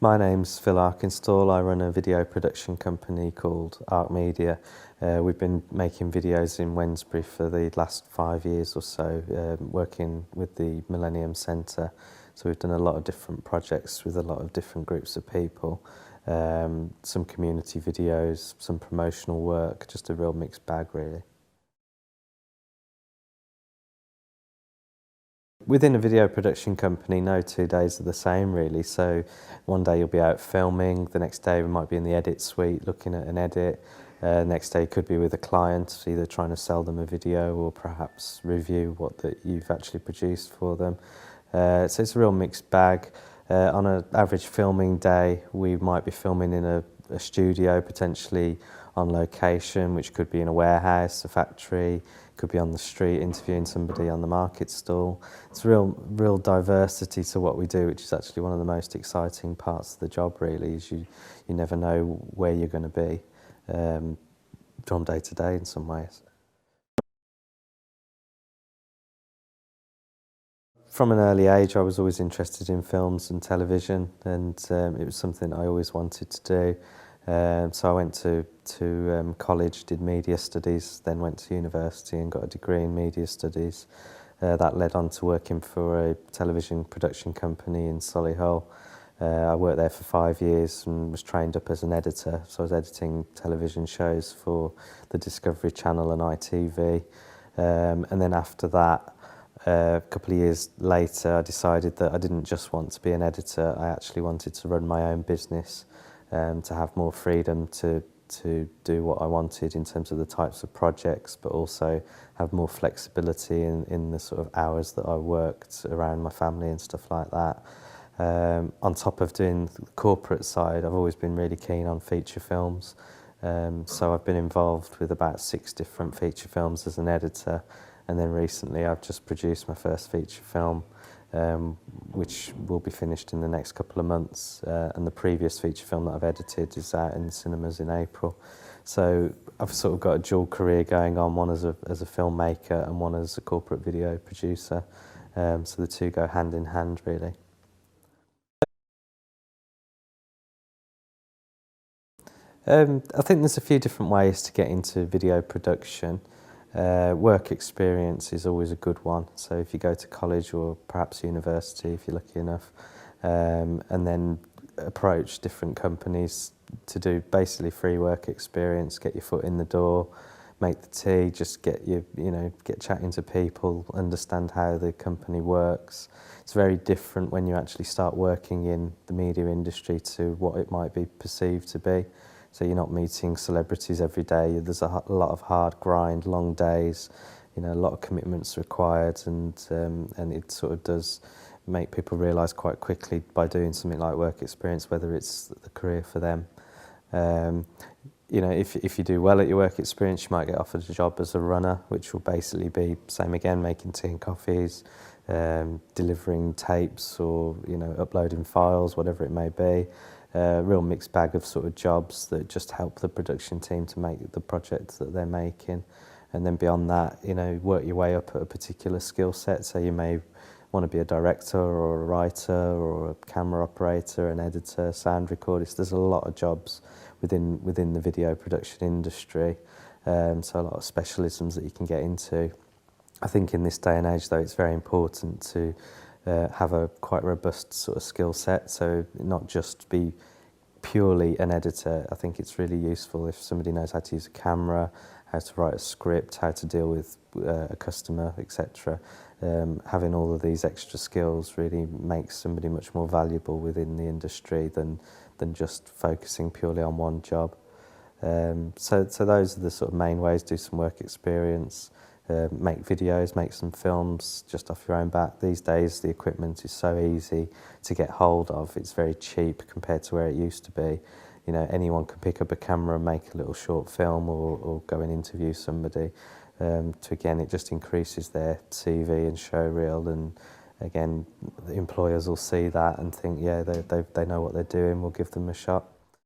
My name's Phil Arkistall. I run a video production company called Ark Media. We've been making videos in Wednesbury for the last 5 years or so, working with the Millennium Centre. So we've done a lot of different projects with a lot of different groups of people. Some community videos, some promotional work, just a real mixed bag really. Within a video production company, no 2 days are the same really. So one day you'll be out filming, the next day we might be in the edit suite looking at an edit. Next day could be with a client, either trying to sell them a video or perhaps review what that you've actually produced for them. So it's a real mixed bag. On an average filming day, we might be filming in a studio, potentially on location, which could be in a warehouse, a factory, could be on the street interviewing somebody on the market stall. It's real diversity to what we do, which is actually one of the most exciting parts of the job really, is you never know where you're going to be from day to day in some ways. From an early age, I was always interested in films and television, and it was something I always wanted to do. So I went to college, did media studies, then went to university and got a degree in media studies. That led on to working for a television production company in Solihull. I worked there for 5 years and was trained up as an editor. So I was editing television shows for the Discovery Channel and ITV. And then after that, a couple of years later, I decided that I didn't just want to be an editor, I actually wanted to run my own business. To have more freedom to do what I wanted in terms of the types of projects, but also have more flexibility in the sort of hours that I worked around my family and stuff like that. On top of doing the corporate side, I've always been really keen on feature films. So I've been involved with about 6 different feature films as an editor, and then recently I've just produced my first feature film, which will be finished in the next couple of months, and the previous feature film that I've edited is out in the cinemas in April. So I've sort of got a dual career going on, one as a filmmaker and one as a corporate video producer, so the two go hand in hand really. I think there's a few different ways to get into video production. Work experience is always a good one. So if you go to college or perhaps university, if you're lucky enough, and then approach different companies to do basically free work experience, get your foot in the door, make the tea, just get get chatting to people, understand how the company works. It's very different when you actually start working in the media industry to what it might be perceived to be. So you're not meeting celebrities every day. There's a lot of hard grind, long days, a lot of commitments required, and it sort of does make people realise quite quickly by doing something like work experience whether it's the career for them. If you do well at your work experience, you might get offered a job as a runner, which will basically be same again, making tea and coffees, delivering tapes or uploading files, whatever it may be. Real mixed bag of sort of jobs that just help the production team to make the projects that they're making. And then beyond that, work your way up at a particular skill set. So you may want to be a director or a writer or a camera operator, an editor, sound recordist. There's a lot of jobs within the video production industry. So a lot of specialisms that you can get into. I think in this day and age, though, it's very important to have a quite robust sort of skill set, so not just be purely an editor. I think it's really useful if somebody knows how to use a camera, how to write a script, how to deal with a customer, etc. Having all of these extra skills really makes somebody much more valuable within the industry than just focusing purely on one job. So those are the sort of main ways. Do some work experience. Make videos, make some films just off your own back. These days the equipment is so easy to get hold of. It's very cheap compared to where it used to be. Anyone can pick up a camera and make a little short film or go and interview somebody. Again, it just increases their CV and show reel, and again, the employers will see that and think, yeah, they know what they're doing, we'll give them a shot.